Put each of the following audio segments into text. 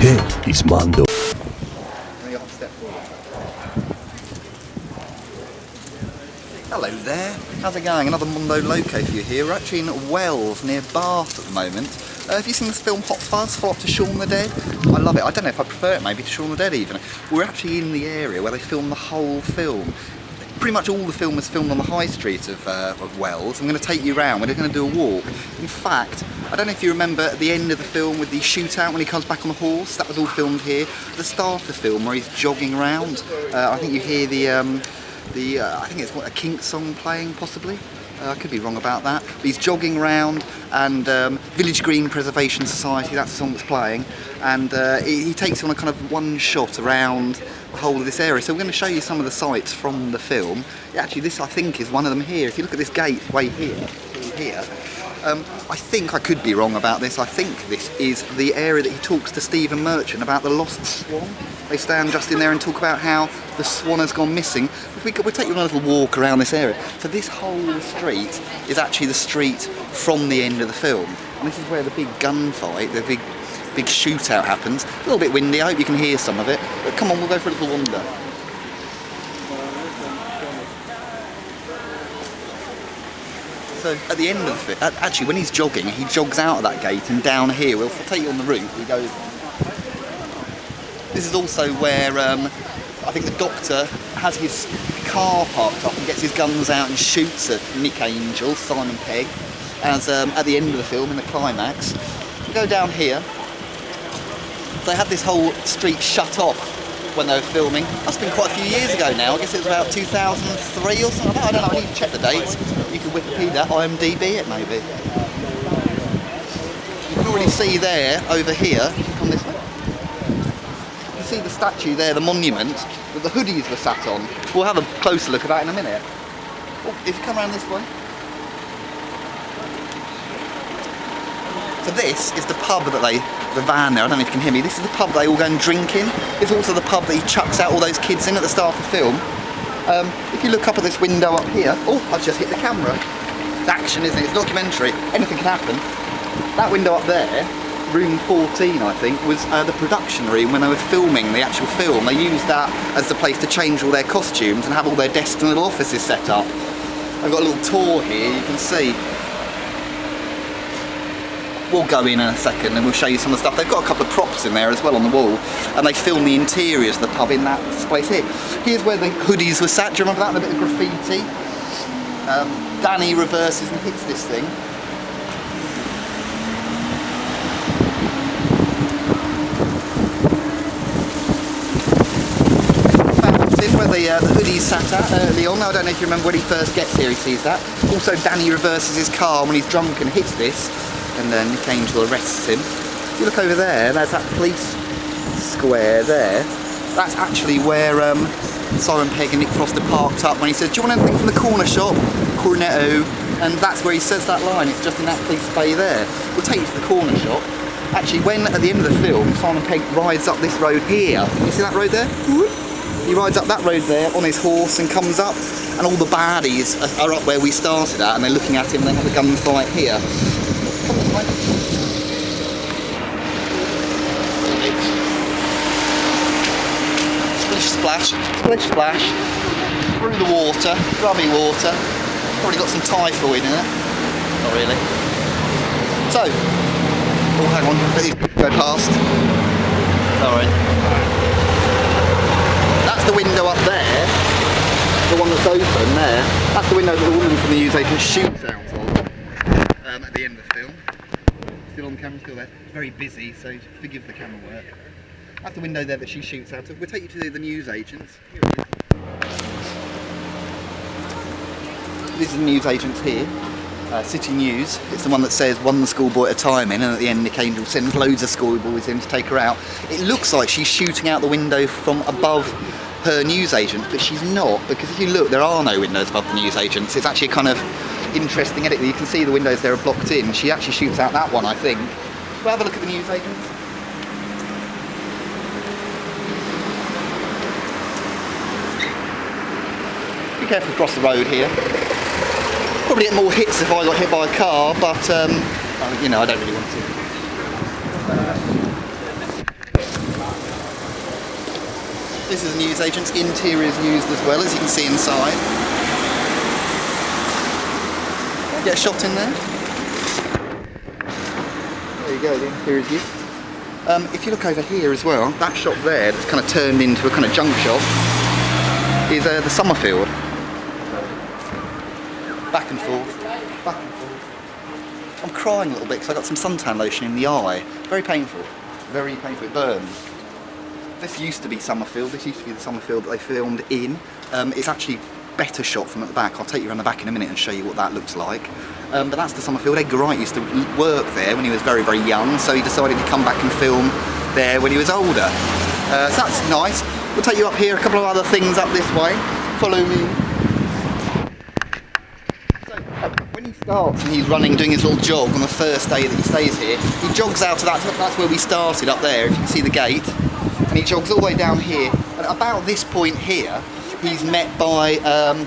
Hey, it's Mondo. Hello there, how's it going? Another Mondo Loco for you here. We're actually in Wells near Bath at the moment. Have you seen this film Hot Fuzz, Follow Up to Shaun the Dead? I love it. I don't know if I prefer it maybe to Shaun the Dead even. We're actually in the area where they filmed the whole film. Pretty much all the film was filmed on the high street of Wells. I'm going to take you around. We're going to do a walk. In fact, I don't know if you remember at the end of the film with the shootout when he comes back on the horse. That was all filmed here. The start of the film where he's jogging around. I think you hear I think it's a Kink song playing possibly. I could be wrong about that. But he's jogging around, and Village Green Preservation Society, that's the song that's playing. And he takes you on a kind of one shot around the whole of this area. So we're going to show you some of the sights from the film. Actually, this I think is one of them here. If you look at this gateway here, I think I could be wrong about this. I think this is the area that he talks to Stephen Merchant about the lost swan. They stand just in there and talk about how the swan has gone missing. We'll take you on a little walk around this area. So this whole street is actually the street from the end of the film. And this is where the big gunfight, the big shootout happens. A little bit windy, I hope you can hear some of it. But come on, we'll go for a little wander. So at the end of it, actually when he's jogging, he jogs out of that gate and down here, we'll take you on the route, we go. This is also where I think the Doctor has his car parked up and gets his guns out and shoots at Nick Angel, Simon Pegg, as at the end of the film in the climax. We go down here. They had this whole street shut off when they were filming. That's been quite a few years ago now. I guess it was about 2003 or something like that. I don't know, I need to check the dates. You can Wikipedia, IMDb it maybe. You can already see there, over here, click on this one. You see the statue there, the monument, that the hoodies were sat on. We'll have a closer look at that in a minute. Oh, if you come around this way. So this is the pub that the van there, I don't know if you can hear me, this is the pub they all go and drink in. It's also the pub that he chucks out all those kids in at the start of the film. If you look up at this window up here, oh, I've just hit the camera. It's action, isn't it? It's documentary, anything can happen. That window up there, room 14 I think, was the production room when they were filming the actual film. They used that as the place to change all their costumes and have all their desks and little offices set up. I've got a little tour here, you can see. We'll go in a second and we'll show you some of the stuff. They've got a couple of props in there as well on the wall, and they film the interiors of the pub in that place here. Here's where the hoodies were sat. Do you remember that? And a bit of graffiti. Danny reverses and hits this thing. Where the hoodies sat at early on. I don't know if you remember when he first gets here, he sees that. Also, Danny reverses his car when he's drunk and hits this, and then Nick Angel arrests him. If you look over there, there's that police square there. That's actually where Simon Pegg and Nick Frost are parked up when he says, "Do you want anything from the corner shop? Cornetto." And that's where he says that line. It's just in that police bay there. We'll take you to the corner shop. Actually, when at the end of the film, Simon Pegg rides up this road here. You see that road there? He rides up that road there on his horse and comes up, and all the baddies are up where we started at, and they're looking at him and they have a gunfight here. Come this way. Splish splash, splish splash, through the water, grubby water. Probably got some typhoid in it. Not really. So, oh hang on, let these go past. Sorry. That's the window up there, the one that's open there. That's the window that the woman from the newsagent shoots out of at the end of the film. Still on camera, still there. It's very busy, so forgive the camera work. That's the window there that she shoots out of. We'll take you to the newsagents. Here it is. This is the newsagents here. City News. It's the one that says one schoolboy at a time in, and at the end Nick Angel sends loads of schoolboys in to take her out. It looks like she's shooting out the window from above her newsagent, but she's not, because if you look, there are no windows above the newsagents. It's actually a kind of interesting edit. You can see the windows there are blocked in. She actually shoots out that one, I think. We'll have a look at the newsagents. Be careful across the road here. Probably get more hits if I got hit by a car, but you know, I don't really want to. This is a newsagent's. Interiors used as well, as you can see inside. Get a shot in there. There you go, the interior's used. If you look over here as well, that shop there that's kind of turned into a kind of junk shop is the Somerfield. Back and forth, back and forth. I'm crying a little bit because I got some suntan lotion in the eye. Very painful, it burns. This used to be Somerfield, this used to be the Somerfield that they filmed in. It's actually better shot from at the back. I'll take you around the back in a minute and show you what that looks like. But that's the Somerfield. Edgar Wright used to work there when he was very, very young, so he decided to come back and film there when he was older. So that's nice. We'll take you up here, a couple of other things up this way. Follow me. So, when he starts and he's running, doing his little jog on the first day that he stays here, he jogs out to that's where we started up there, if you can see the gate. And he jogs all the way down here. And about this point here, he's met by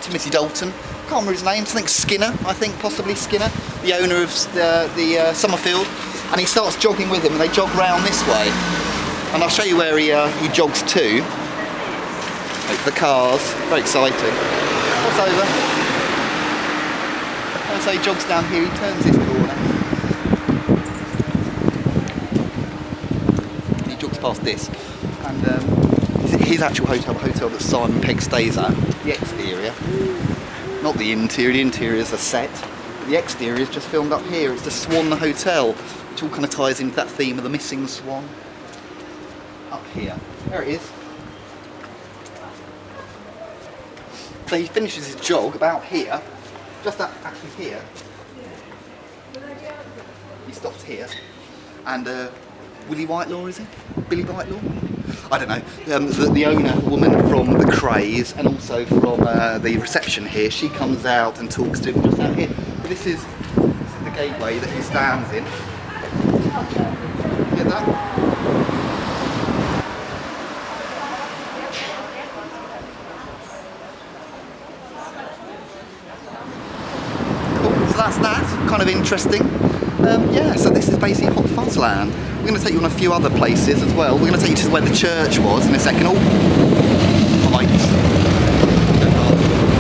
Timothy Dalton. Can't remember his name, I think Skinner, possibly Skinner, the owner of the Somerfield. And he starts jogging with him and they jog round this way. And I'll show you where he jogs to. Over the cars, very exciting. What's over? And so he jogs down here, he turns this corner. He jogs past this. And his actual hotel, the hotel that Simon Pegg stays at, the exterior. Not the interior is a set. The exterior is just filmed up here. It's the Swan Hotel, which all kind of ties into that theme of the missing swan. Up here. There it is. So he finishes his jog about here, just actually here. He stops here. And Willie Whitelaw, is it? Billie Whitelaw? I don't know. The owner, the woman from the Craze and also from the reception here, she comes out and talks to him just out here. This is the gateway that he stands in. Get that? Cool, so that's that. Kind of interesting. Yeah, so this is basically Hot Fuzz land. We're going to take you on a few other places as well. We're going to take you to where the church was in a second. Oh, lights.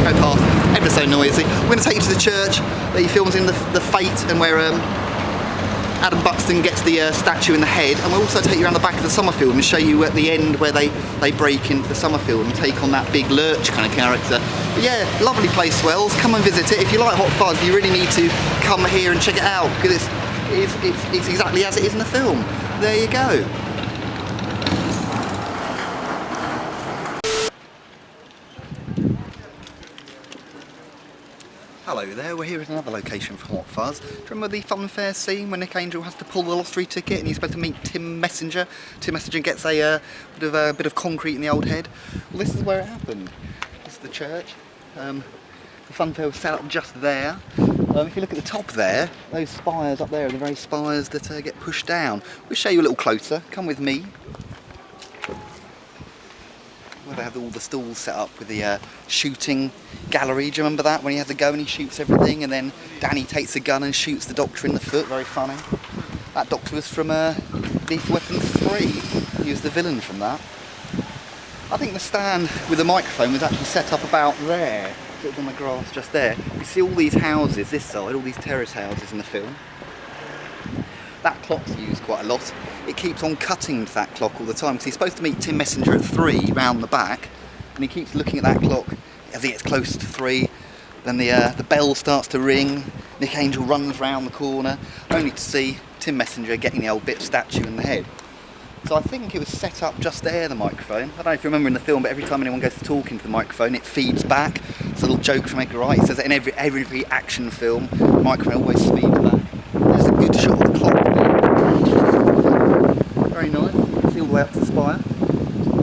Go past. Ever so noisy. We're going to take you to the church that he films in the Fate and where Adam Buxton gets the statue in the head. And we'll also take you around the back of the Somerfield and show you at the end where they break into the Somerfield and take on that big lurch kind of character. But yeah, lovely place, Wells. Come and visit it. If you like Hot Fuzz, you really need to come here and check it out because it's exactly as it is in the film. There you go. Hello there, we're here at another location for Hot Fuzz. Do you remember the fun fair scene when Nick Angel has to pull the lottery ticket and he's supposed to meet Tim Messenger? Tim Messenger gets a bit of concrete in the old head. Well, this is where it happened. This is the church. The fun fair was set up just there. If you look at the top there, those spires up there are the very spires that get pushed down. We'll show you a little closer. Come with me. Where they have all the stalls set up with the shooting gallery. Do you remember that? When he has to go and he shoots everything and then Danny takes a gun and shoots the Doctor in the foot. Very funny. That Doctor was from Lethal Weapon 3. He was the villain from that. I think the stand with the microphone was actually set up about there. It's on the grass just there. You see all these houses this side, all these terrace houses in the film. That clock's used quite a lot. It keeps on cutting to that clock all the time because he's supposed to meet Tim Messenger at 3 round the back and he keeps looking at that clock as he gets closer to 3. Then the bell starts to ring, Nick Angel runs round the corner only to see Tim Messenger getting the old bit statue in the head. So I think it was set up just there, the microphone. I don't know if you remember in the film, but every time anyone goes to talk into the microphone, it feeds back. It's a little joke from Edgar Wright. He says that in every action film, the microphone always feeds back. There's a good shot of the clock. Very nice. See all the way up to the spire.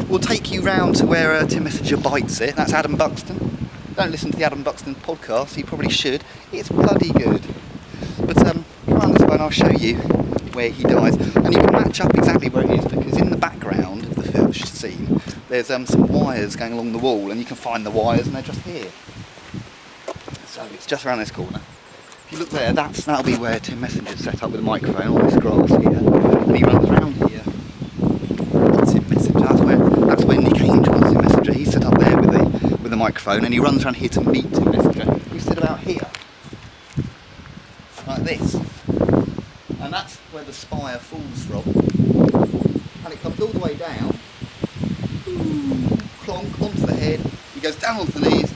We'll take you round to where Tim Messenger bites it. That's Adam Buxton. Don't listen to the Adam Buxton podcast. You probably should. It's bloody good. But come around this way and I'll show you where he dies, and you can match up exactly where it is because in the background of the film scene there's some wires going along the wall and you can find the wires and they're just here. So it's just around this corner. If you look there, that'll be where Tim Messenger's set up with a microphone on this grass here, and he runs around here. Tim Messenger, that's where Nick Angel is. microphone and he runs around here to meet the messenger. We sit about here, like this, and that's where the spire falls from, and it comes all the way down, clonk onto the head, he goes down onto the knees,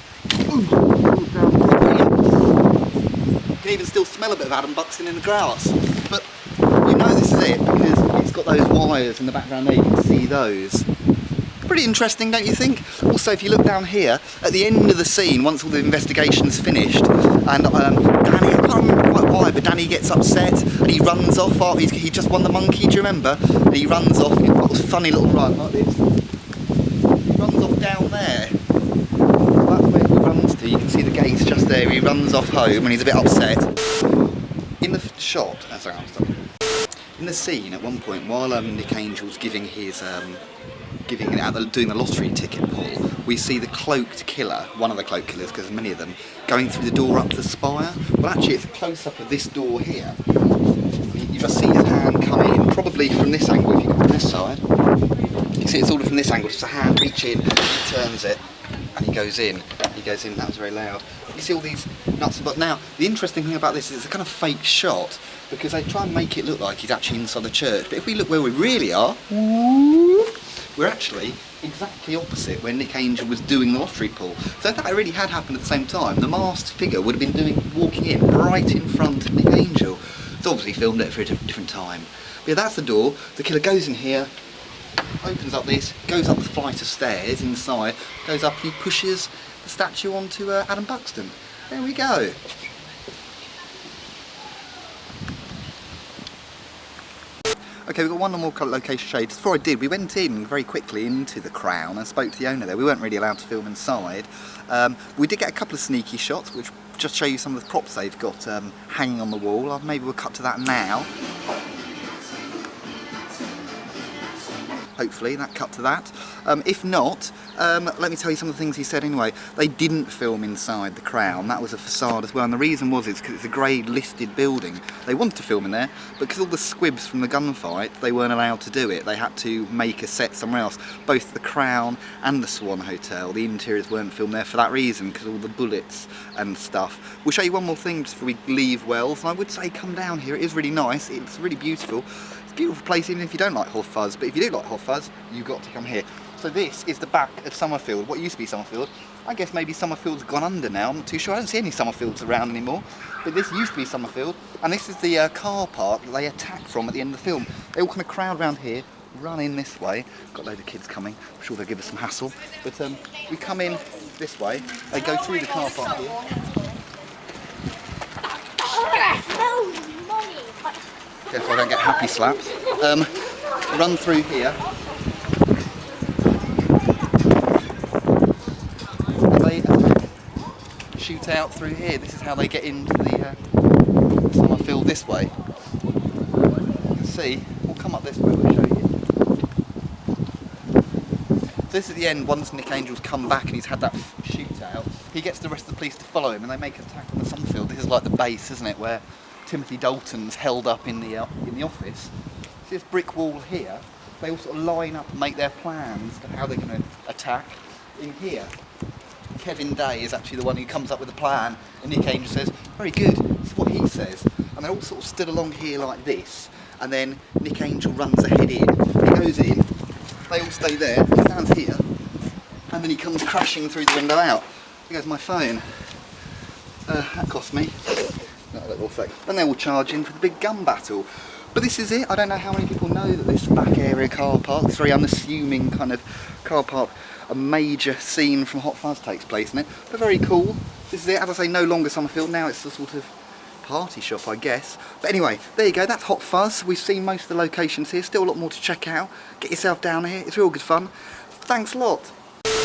falls down here. You can even still smell a bit of Adam Buxton in the grass, but you know this is it because it's got those wires in the background there, you can see those. Pretty interesting, don't you think? Also, if you look down here, at the end of the scene, once all the investigation's finished, and Danny, I can't remember quite why, but Danny gets upset and he runs off. He just won the monkey, do you remember? And he runs off, and he's got this funny little run like this. He runs off down there. That's where he runs to. You can see the gates just there. He runs off home and he's a bit upset. In the shot, sorry, I'm stuck. In the scene, at one point, while Nick Angel's giving his doing the lottery ticket pull, we see the cloaked killer, one of the cloaked killers, because there's many of them, going through the door up the spire. Well, actually, it's a close-up of this door here. You just see his hand come in, probably from this angle, if you go from this side. You see it's all from this angle, just a hand reach in, he turns it, and he goes in. That was very loud. You see all these nuts and bolts. Now, the interesting thing about this is it's a kind of fake shot, because they try and make it look like he's actually inside the church. But if we look where we really are, we're actually exactly opposite where Nick Angel was doing the lottery pull. So if that really had happened at the same time, the masked figure would have been walking in right in front of Nick Angel. It's obviously filmed it for a different time. But yeah, that's the door. The killer goes in here, opens up this, goes up the flight of stairs inside, goes up and he pushes the statue onto Adam Buxton. There we go. Okay, we've got one more location shade. Just before I did, we went in very quickly into the Crown and spoke to the owner there. We weren't really allowed to film inside. We did get a couple of sneaky shots, which just show you some of the props they've got hanging on the wall. Maybe we'll cut to that now. Hopefully that cut to that. If not, let me tell you some of the things he said anyway. They didn't film inside the Crown, that was a facade as well, and the reason was because it's a grade listed building. They wanted to film in there, but because all the squibs from the gunfight, they weren't allowed to do it. They had to make a set somewhere else. Both the Crown and the Swan Hotel, the interiors weren't filmed there for that reason, because all the bullets and stuff. We'll show you one more thing just before we leave Wells, and I would say come down here, it is really nice, it's really beautiful. Beautiful place even if you don't like HOTFUZZ, but if you do like HOTFUZZ, you've got to come here. So this is the back of Somerfield, what used to be Somerfield. I guess maybe Somerfield's gone under now, I'm not too sure, I don't see any Somerfields around anymore. But this used to be Somerfield, and this is the car park that they attack from at the end of the film. They all kind of crowd around here, run in this way. Got a load of kids coming, I'm sure they'll give us some hassle. But we come in this way, they go through the car park here. Careful I don't get happy slaps. Run through here. They shoot out through here. This is how they get into the Somerfield this way. You can see, we'll come up this way, we'll show you. This is the end, once Nick Angel's come back and he's had that shootout, he gets the rest of the police to follow him and they make an attack on the Somerfield. This is like the base, isn't it, where Timothy Dalton's held up in the office. See this brick wall here? They all sort of line up and make their plans to how they're going to attack. In here, Kevin Day is actually the one who comes up with the plan, and Nick Angel says, very good, this is what he says. And they're all sort of stood along here like this, and then Nick Angel runs ahead in, he goes in, they all stay there, he stands here, and then he comes crashing through the window out. Here goes my phone. That cost me. Then they will charge in for the big gun battle. But this is it. I don't know how many people know that this back area car park, this very unassuming kind of car park, a major scene from Hot Fuzz takes place in it. But very cool. This is it. As I say, no longer Somerfield. Now it's a sort of party shop, I guess. But anyway, there you go. That's Hot Fuzz. We've seen most of the locations here. Still a lot more to check out. Get yourself down here. It's real good fun. Thanks a lot.